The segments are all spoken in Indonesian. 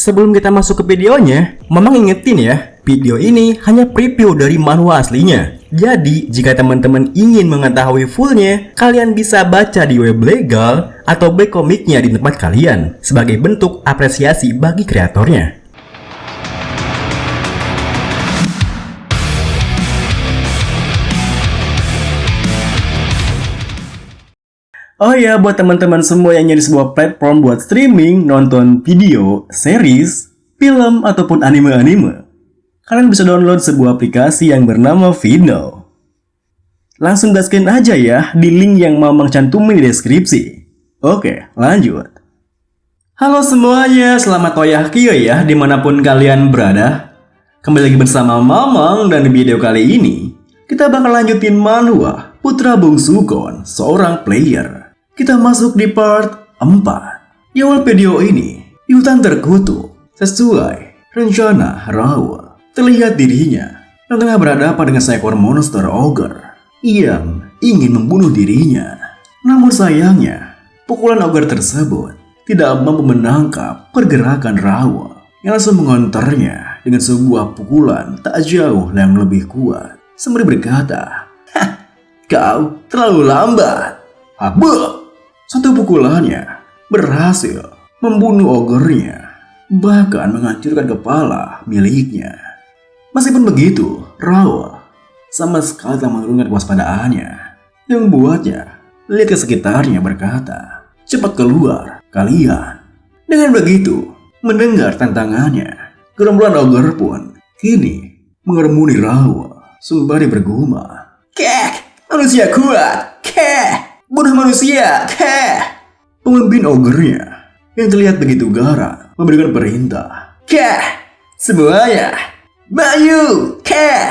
Sebelum kita masuk ke videonya, Mamang ingetin ya, video ini hanya preview dari manhwa aslinya. Jadi, jika teman-teman ingin mengetahui fullnya, kalian bisa baca di web legal atau back komiknya di tempat kalian, sebagai bentuk apresiasi bagi kreatornya. Oh ya, buat teman-teman semua yang nyari sebuah platform buat streaming, nonton video, series, film, ataupun anime-anime, kalian bisa download sebuah aplikasi yang bernama Vino. Langsung gaskin aja ya di link yang Mamang cantumin di deskripsi. Oke, lanjut. Halo semuanya, selamat toyahkyo ya dimanapun kalian berada. Kembali lagi bersama Mamang, dan di video kali ini kita bakal lanjutin manhwa Putra Bungsu Gon, seorang player. Kita masuk di part 4. Di awal video ini, di hutan terkutuk, sesuai rencana Rawa, terlihat dirinya yang tengah berhadapan dengan seekor monster ogre yang ingin membunuh dirinya. Namun sayangnya, pukulan ogre tersebut tidak mampu menangkap pergerakan Rawa yang langsung mengonternya dengan sebuah pukulan tak jauh yang lebih kuat. Sembari berkata, "Hah, kau terlalu lambat." Habuk! Satu pukulannya berhasil membunuh oggernya, bahkan menghancurkan kepala miliknya. Meskipun begitu, Rawa sama sekali tak menurunkan kewaspadaannya, yang membuatnya lihat ke sekitarnya berkata, "Cepat keluar, kalian." Dengan begitu, mendengar tantangannya, gerombolan ogger pun kini mengerumuni Rawa sembari bergumam, "Kek, manusia kuat, kek! Bunuh manusia, keh!" Pemimpin oggernya yang terlihat begitu garang memberikan perintah, "Keh! Semuanya, maju, keh!"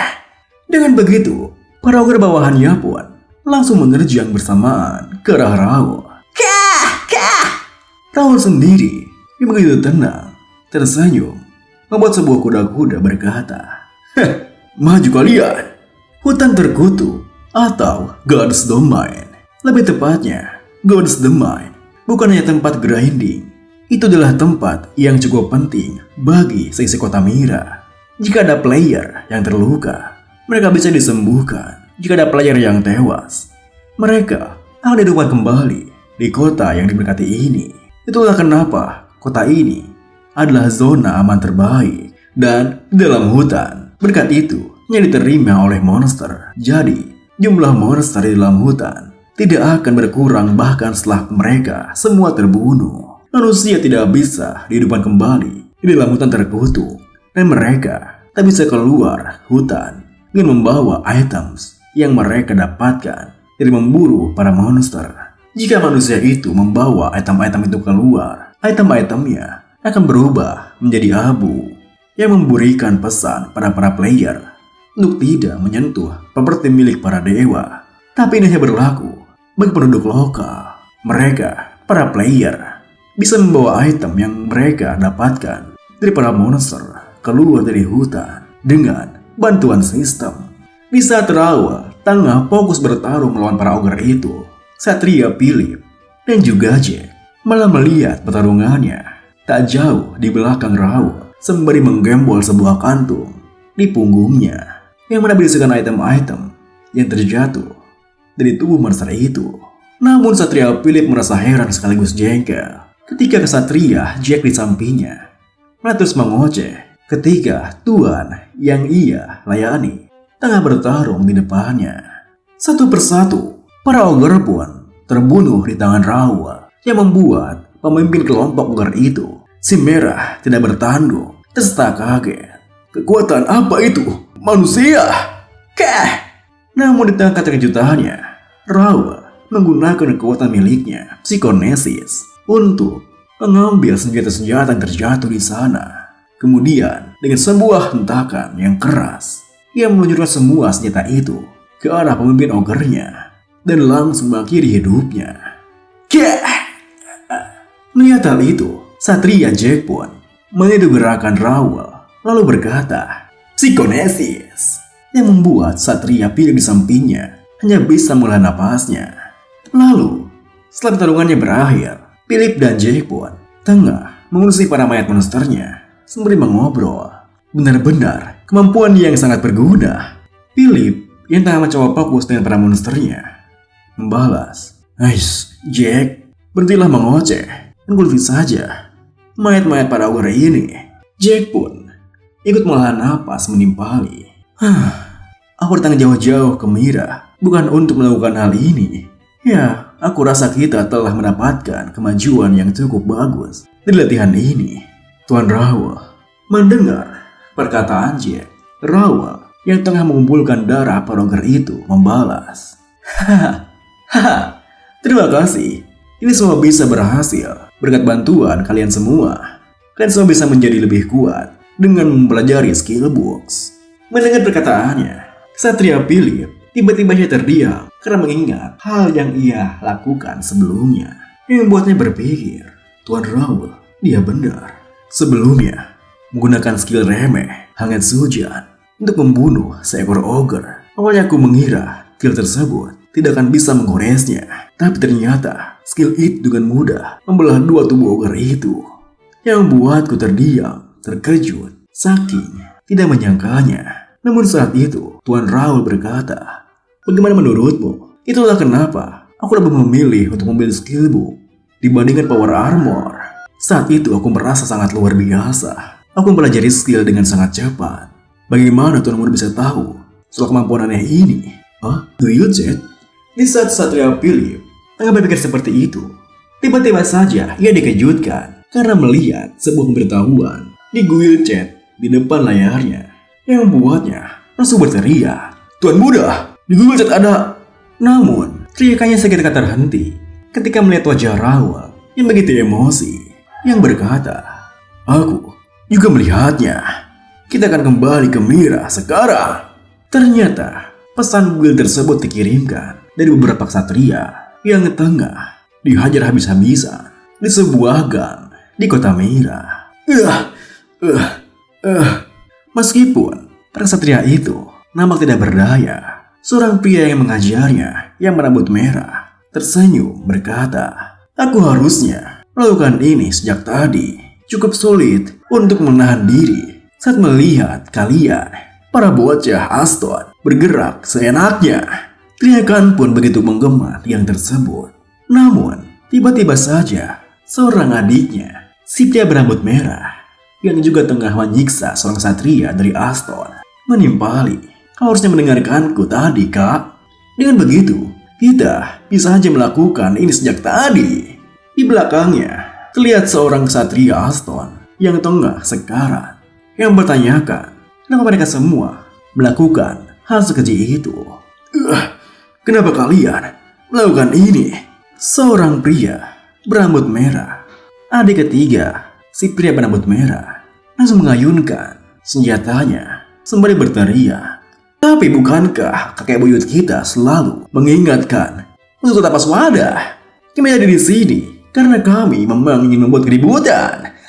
Dengan begitu, para ogger bawahannya pun langsung menerjang bersamaan ke arah Rawa. "Keh! Keh!" Rawa sendiri yang begitu tenang tersenyum membuat sebuah kuda-kuda berkata, "Maju kalian." Hutan terkutuk atau God's Domain, lebih tepatnya, God's Domain bukan hanya tempat grinding. Itu adalah tempat yang cukup penting bagi seisi kota Mira. Jika ada player yang terluka, mereka bisa disembuhkan. Jika ada player yang tewas, mereka akan dihidupkan kembali di kota yang diberkati ini. Itulah kenapa kota ini adalah zona aman terbaik. Dan di dalam hutan, berkat itu yang diterima oleh monster. Jadi, jumlah monster di dalam hutan tidak akan berkurang bahkan setelah mereka semua terbunuh. Manusia tidak bisa dihidupkan kembali di dalam hutan terkutuk, dan mereka tak bisa keluar hutan dengan membawa items yang mereka dapatkan dari memburu para monster. Jika manusia itu membawa item-item itu keluar, item-itemnya akan berubah menjadi abu yang memberikan pesan pada para player untuk tidak menyentuh properti milik para dewa. Tapi ini hanya berlaku bagi penduduk lokal. Mereka, para player, bisa membawa item yang mereka dapatkan dari para monster keluar dari hutan dengan bantuan sistem. Di saat Rawa tengah fokus bertarung melawan para ogre itu, Satria Philip dan juga Jack malah melihat pertarungannya tak jauh di belakang Rawa sembari menggembol sebuah kantung di punggungnya yang mana berisikan item-item yang terjatuh dari tubuh monster itu. Namun Satria Philip merasa heran sekaligus jengkel ketika kesatria Jack di sampingnya malah terus mengoceh ketika tuan yang ia layani tengah bertarung di depannya. Satu persatu, para ogger pun terbunuh di tangan Rawa yang membuat pemimpin kelompok ogger itu, si Merah, tidak bertanggung serta kaget. "Kekuatan apa itu? Manusia? Keh!" Namun di tengah keterkejutannya, Rawa menggunakan kekuatan miliknya, Psychonesis, untuk mengambil senjata-senjata yang terjatuh di sana. Kemudian, dengan sebuah hentakan yang keras, ia meluncurkan semua senjata itu ke arah pemimpin oggernya dan langsung mengakhiri hidupnya. Keh! Melihat hal itu, Satria Jack pun meniru gerakan Rawa lalu berkata, "Psychonesis," yang membuat Satria Philip di sampingnya hanya bisa menghela napasnya. Lalu, setelah pertarungannya berakhir, Philip dan Jack pun tengah mengurusi para mayat monsternya sembari mengobrol. Benar-benar kemampuan dia yang sangat berguna. Philip yang tengah mencoba fokus dengan para monsternya membalas, "Ais, Jack, berhentilah mengoceh dan kuliti saja mayat-mayat para ogre ini." Jack pun ikut menghela napas menimpali. Aku datang jauh-jauh ke Mira bukan untuk melakukan hal ini. Ya, aku rasa kita telah mendapatkan kemajuan yang cukup bagus di latihan ini. Tuan Raoul mendengar perkataan Jack. Raoul yang tengah mengumpulkan darah para ogre itu membalas, "Hahaha, terima kasih. Ini semua bisa berhasil berkat bantuan kalian semua. Kalian semua bisa menjadi lebih kuat dengan mempelajari skill books." Mendengar perkataannya, Ksatria Philip tiba-tiba ia terdiam karena mengingat hal yang ia lakukan sebelumnya yang membuatnya berpikir, Tuan Raoul, dia benar. Sebelumnya, menggunakan skill remeh, hangat hujan, untuk membunuh seekor ogre. Awalnya aku mengira skill tersebut tidak akan bisa mengoresnya, tapi ternyata skill itu dengan mudah membelah dua tubuh ogre itu, yang membuatku terdiam, terkejut, saking tidak menyangkanya. Namun saat itu, Tuan Raoul berkata, "Bagaimana menurutmu? Itulah kenapa aku lebih memilih untuk membeli skill book dibandingkan power armor." Saat itu aku merasa sangat luar biasa. Aku mempelajari skill dengan sangat cepat. Bagaimana Tuan Muda bisa tahu soal kemampuan aneh ini? Guild Jet? Di saat Ksatria Philip tengah berpikir seperti itu, tiba-tiba saja ia dikejutkan karena melihat sebuah pemberitahuan di Guild Chat di depan layarnya yang membuatnya langsung berteriak, "Tuan Muda, di Guild Chat ada..." Namun teriakannya seketika terhenti ketika melihat wajah Raoul yang begitu emosi, yang berkata, "Aku juga melihatnya. Kita akan kembali ke Mira sekarang." Ternyata pesan guild tersebut dikirimkan dari beberapa ksatria yang tengah dihajar habis-habisan di sebuah gang di kota Mira. Meskipun para ksatria itu nampak tidak berdaya, seorang pria yang mengajarnya yang berambut merah tersenyum berkata, "Aku harusnya melakukan ini sejak tadi. Cukup sulit untuk menahan diri saat melihat kalian, para bocah Aston, bergerak seenaknya." Teriakan pun begitu menggema yang tersebut. Namun, tiba-tiba saja seorang adiknya, si pria berambut merah, yang juga tengah menyiksa seorang satria dari Aston, menimpali. "Kau harusnya mendengarkanku tadi, Kak. Dengan begitu, kita bisa saja melakukan ini sejak tadi." Di belakangnya, terlihat seorang ksatria Aston yang tengah sekarat, yang bertanyakan kenapa mereka semua melakukan hal sekeji itu. Kenapa kalian melakukan ini?" Seorang pria berambut merah, adik ketiga si pria berambut merah, langsung mengayunkan senjatanya sembari berteriak, "Tapi bukankah kakek buyut kita selalu mengingatkan untuk tetap waspada? Kami ada di sini karena kami memang ingin membuat keributan."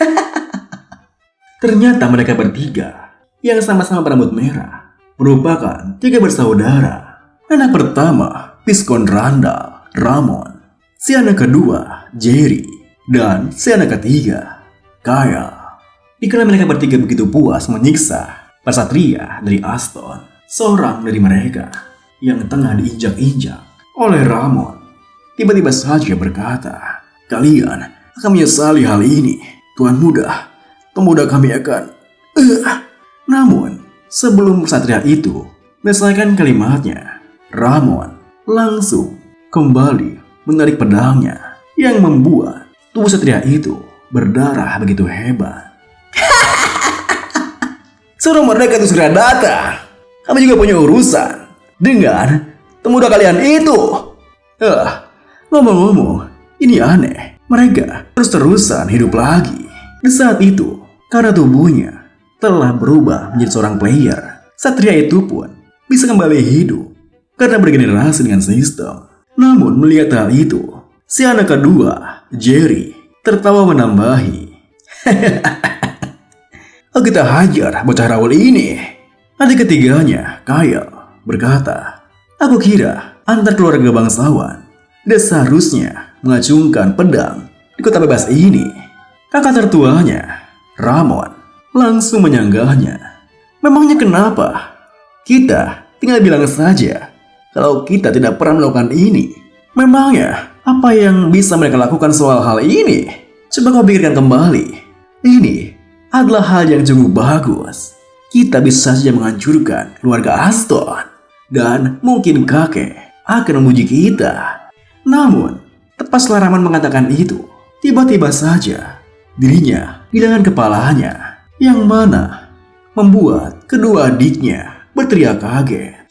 Ternyata mereka bertiga yang sama-sama berambut merah merupakan tiga bersaudara. Anak pertama, Piskon Randall, Ramon. Si anak kedua, Jerry. Dan si anak ketiga, Kyle. Dikala mereka bertiga begitu puas menyiksa para satria dari Aston, seorang dari mereka yang tengah diinjak-injak oleh Ramon tiba-tiba saja berkata, "Kalian akan menyesali hal ini, Tuan Muda. Pemuda kami akan..." Namun, sebelum satria itu menyelesaikan kalimatnya, Ramon langsung kembali menarik pedangnya yang membuat tubuh satria itu berdarah begitu hebat. "Suruh mereka itu segera datang. Kami juga punya urusan dengan pemuda kalian itu." Ngomong-ngomong, ini aneh. Mereka terus-terusan hidup lagi. Di saat itu, karena tubuhnya telah berubah menjadi seorang player, satria itu pun bisa kembali hidup karena bergenerasi dengan sistem. Namun melihat hal itu, si anak kedua, Jerry, tertawa menambahi, "Oh, kita hajar bocah Raoul ini." Adik ketiganya, Kyle, berkata, "Aku kira antar keluarga bangsawan tidak seharusnya mengacungkan pedang di kota bebas ini." Kakak tertuanya, Ramon, langsung menyanggahnya. Memangnya kenapa? Kita tinggal bilang saja kalau kita tidak pernah melakukan ini. Memangnya apa yang bisa mereka lakukan soal hal ini? Coba kau pikirkan kembali. Ini adalah hal yang cukup bagus. Kita bisa saja menghancurkan keluarga Aston. Dan mungkin kakek akan memuji kita. Namun, tepat setelah Rahman mengatakan itu, tiba-tiba saja dirinya kehilangan kepalanya. Yang mana membuat kedua adiknya berteriak kaget.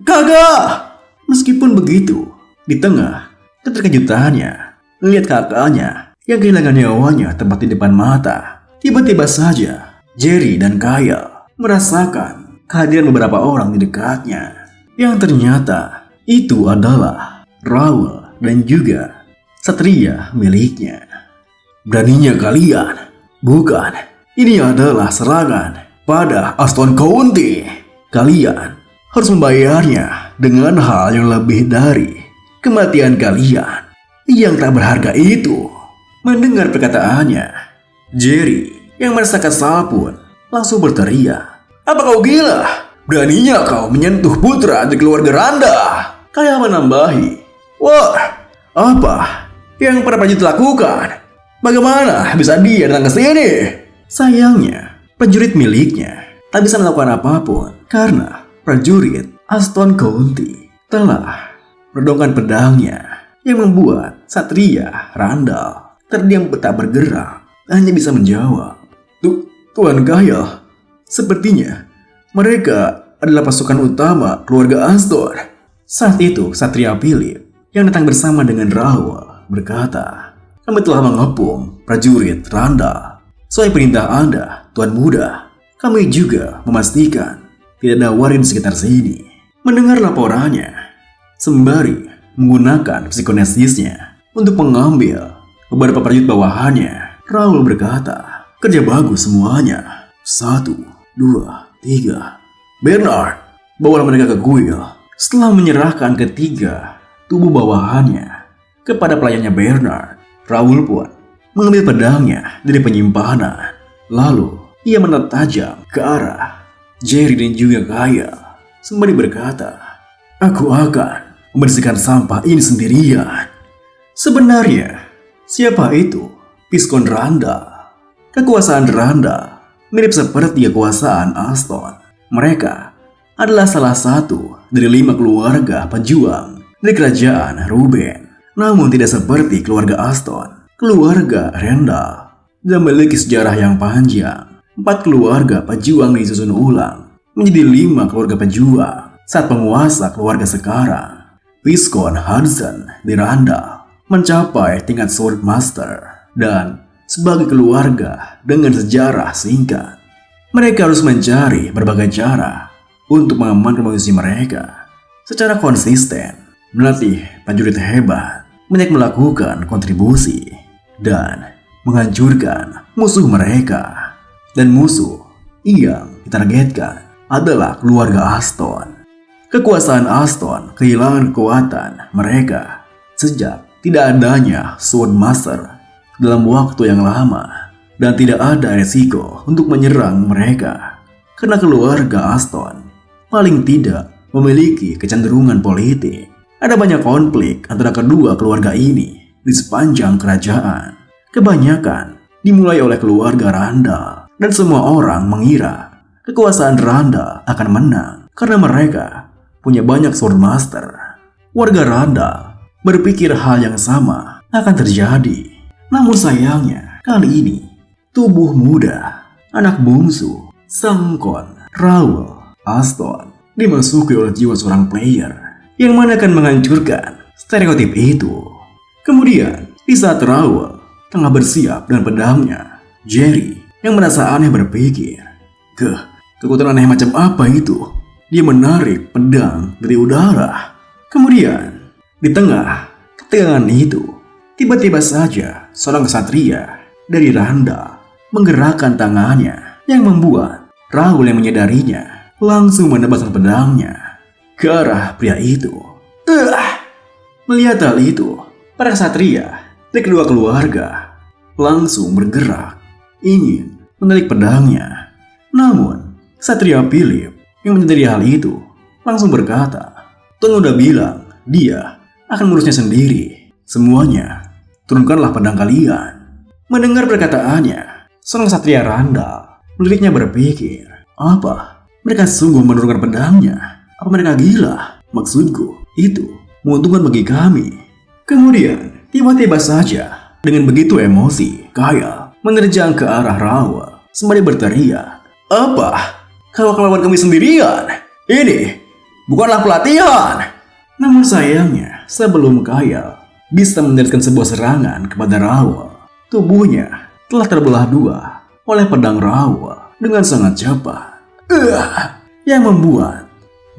Kakak! Meskipun begitu, di tengah keterkejutannya, melihat kakaknya yang kehilangan nyawanya tepat di depan mata, tiba-tiba saja Jerry dan Kyle merasakan kehadiran beberapa orang di dekatnya, yang ternyata itu adalah Raoul dan juga satria miliknya. Beraninya kalian? Bukan. Ini adalah serangan pada Aston County. Kalian harus membayarnya dengan hal yang lebih dari kematian kalian yang tak berharga itu. Mendengar perkataannya, Jerry yang merasa kesal pun langsung berteriak. Apa kau gila? Beraninya kau menyentuh putra di keluarga Randa? Kayak menambahi. Wah, apa yang para prajurit lakukan? Bagaimana bisa dia datang ke sini? Sayangnya, prajurit miliknya tak bisa melakukan apapun karena prajurit Aston County telah meredongkan pedangnya, yang membuat satria Randall terdiam tak bergerak, hanya bisa menjawab. Tuan Kyle, sepertinya mereka adalah pasukan utama keluarga Aston. Saat itu satria Philip yang datang bersama dengan Raoul berkata, kami telah mengepung prajurit Randall. Sesuai perintah Anda, Tuan Muda, kami juga memastikan tidak ada warin di sekitar sini. Mendengar laporannya, sembari menggunakan psikonesisnya untuk mengambil beberapa prajurit bawahannya, Raoul berkata, kerja bagus semuanya. 1, 2, 3. Bernard, bawalah mereka ke kuil. Setelah menyerahkan ketiga tubuh bawahannya kepada pelayannya Bernard, Raoul pun mengambil pedangnya dari penyimpanan. Lalu ia menatap tajam ke arah Jerry dan juga Kyle, sembari berkata, aku akan membersihkan sampah ini sendirian. Sebenarnya, siapa itu Viscount Randall? Kekuasaan Randall mirip seperti kekuasaan Aston. Mereka adalah salah satu dari 5 keluarga pejuang dari kerajaan Ruben. Namun tidak seperti keluarga Aston. Keluarga Randall memiliki sejarah yang panjang. 4 keluarga pejuang disusun ulang menjadi 5 keluarga pejuang saat penguasa keluarga sekarang, Viscount Hudson di Randall, mencapai tingkat Sword Master. Dan sebagai keluarga dengan sejarah singkat, mereka harus mencari berbagai cara untuk mengamankan posisi mereka secara konsisten, melatih prajurit hebat, banyak melakukan kontribusi, dan menghancurkan musuh mereka. Dan musuh yang ditargetkan adalah keluarga Aston. Kekuasaan Aston kehilangan kekuatan mereka sejak tidak adanya Sword Master dalam waktu yang lama, dan tidak ada resiko untuk menyerang mereka karena keluarga Aston paling tidak memiliki kecenderungan politik. Ada banyak konflik antara kedua keluarga ini di sepanjang kerajaan. Kebanyakan dimulai oleh keluarga Randall, dan semua orang mengira kekuasaan Randall akan menang karena mereka punya banyak Sword Master. Warga Randall berpikir hal yang sama akan terjadi. Namun sayangnya, kali ini tubuh muda, anak bungsu, Sangkon, Raoul, Aston dimasuki oleh jiwa seorang player yang mana akan menghancurkan stereotip itu. Kemudian, di saat Raoul tengah bersiap dengan pedangnya, Jerry yang merasa aneh berpikir, kekuatan aneh macam apa itu? Dia menarik pedang dari udara. Kemudian, di tengah ketegangan itu, tiba-tiba saja seorang ksatria dari Randall menggerakkan tangannya yang membuat Raoul yang menyadarinya langsung menebaskan pedangnya ke arah pria itu. Melihat hal itu, para ksatria dari kedua keluarga langsung bergerak ingin menarik pedangnya. Namun, Satria Philip yang menyadari hal itu langsung berkata, Tuan udah bilang dia akan mengurusnya sendiri. Semuanya, turunkanlah pedang kalian. Mendengar perkataannya, seorang Satria Randall meliriknya berpikir, apa? Mereka sungguh menurunkan pedangnya? Apa mereka gila? Maksudku, itu menguntungkan bagi kami. Kemudian, tiba-tiba saja, dengan begitu emosi, Kyle menerjang ke arah Rawa sembari berteriak, apa? Kau akan melawan kami sendirian? Ini bukanlah pelatihan. Namun sayangnya, sebelum Kyle bisa menjadikan sebuah serangan kepada Rawa, tubuhnya telah terbelah dua oleh pedang Rawa dengan sangat cepat. Yang membuat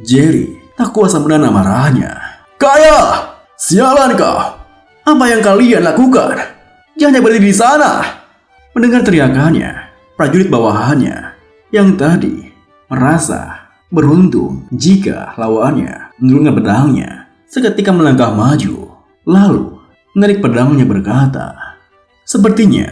Jerry tak kuasa menahan amarahnya. Kyle, sialan kau! Apa yang kalian lakukan? Jangan berdiri di sana! Mendengar teriakannya, prajurit bawahannya yang tadi merasa beruntung jika lawannya menurunkan pedangnya seketika melangkah maju, lalu menarik pedangnya berkata, sepertinya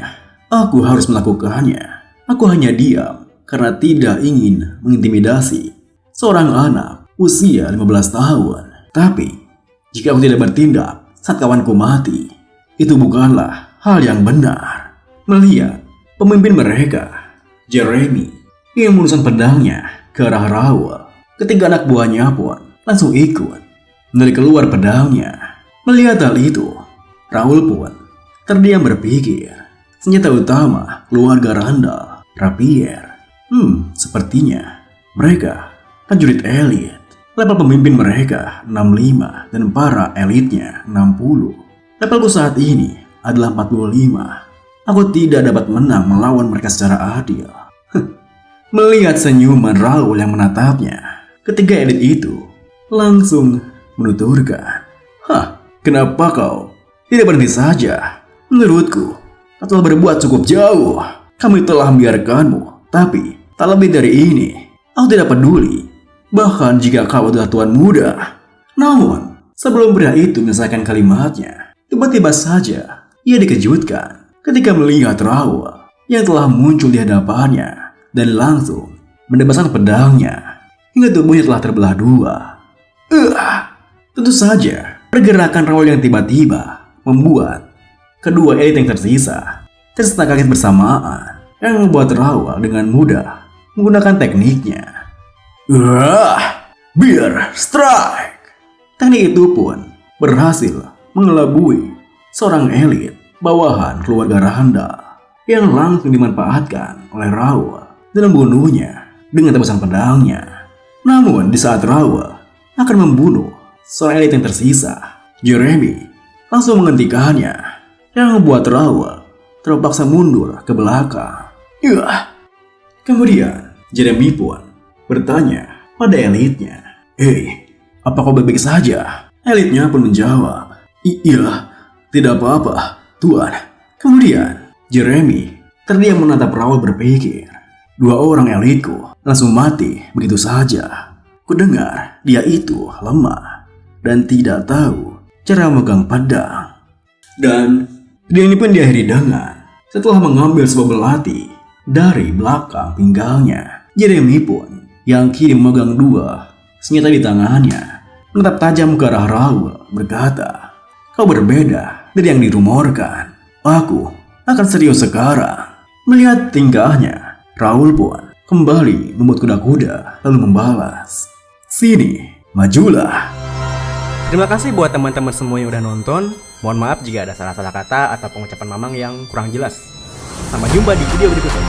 aku harus melakukannya. Aku hanya diam karena tidak ingin mengintimidasi seorang anak usia 15 tahun. Tapi jika aku tidak bertindak saat kawanku mati, itu bukanlah hal yang benar. Melihat pemimpin mereka, Jeremy, yang menurunkan pedangnya ke arah Rawa, ketiga anak buahnya pun langsung ikut menarik keluar pedangnya. Melihat hal itu, Raul pun terdiam berpikir, senjata utama keluarga Randall, rapier. Sepertinya mereka prajurit elit. Level pemimpin mereka 65 dan para elitnya 60. Levelku saat ini adalah 45. Aku tidak dapat menang melawan mereka secara adil. Melihat senyuman Raul yang menatapnya, ketiga elit itu langsung menuturkan, kenapa kau tidak berhenti saja? Menurutku, kau telah berbuat cukup jauh. Kami telah membiarkanmu, tapi tak lebih dari ini. Aku tidak peduli, bahkan jika kau adalah tuan muda. Namun, sebelum pria itu menyelesaikan kalimatnya, tiba-tiba saja ia dikejutkan ketika melihat Raul yang telah muncul di hadapannya dan langsung menebaskan pedangnya hingga tubuhnya telah terbelah dua. Tentu saja, pergerakan Raul yang tiba-tiba membuat kedua elit yang tersisa tersentak kaget bersamaan, yang membuat Raul dengan mudah menggunakan tekniknya. Bear Strike. Teknik itu pun berhasil mengelabui seorang elit bawahan keluarga Randall yang langsung dimanfaatkan oleh Raul dan membunuhnya dengan tebasan pedangnya. Namun di saat Raul akan membunuh seorang elit yang tersisa, Jeremy langsung menghentikannya, yang membuat Raul terpaksa mundur ke belakang. Kemudian Jeremy pun bertanya pada elitnya, apa kau baik-baik saja? Elitnya pun menjawab, iya, tidak apa-apa, Tuan. Kemudian Jeremy terdiam menatap Raul berpikir, dua orang elitku langsung mati begitu saja. Kudengar dia itu lemah dan tidak tahu cara memegang pedang. Dan video ini pun diakhiri dengan, setelah mengambil sebuah belati dari belakang pinggangnya, Jeremy pun yang kini memegang dua senjata di tangannya menatap tajam ke arah Raul berkata, kau berbeda dari yang dirumorkan. Aku akan serius sekarang. Melihat tingkahnya, Raul pun kembali membuat kuda-kuda lalu membalas, sini, majulah. Terima kasih buat teman-teman semua yang udah nonton. Mohon maaf jika ada salah-salah kata atau pengucapan Mamang yang kurang jelas. Sampai jumpa di video berikutnya.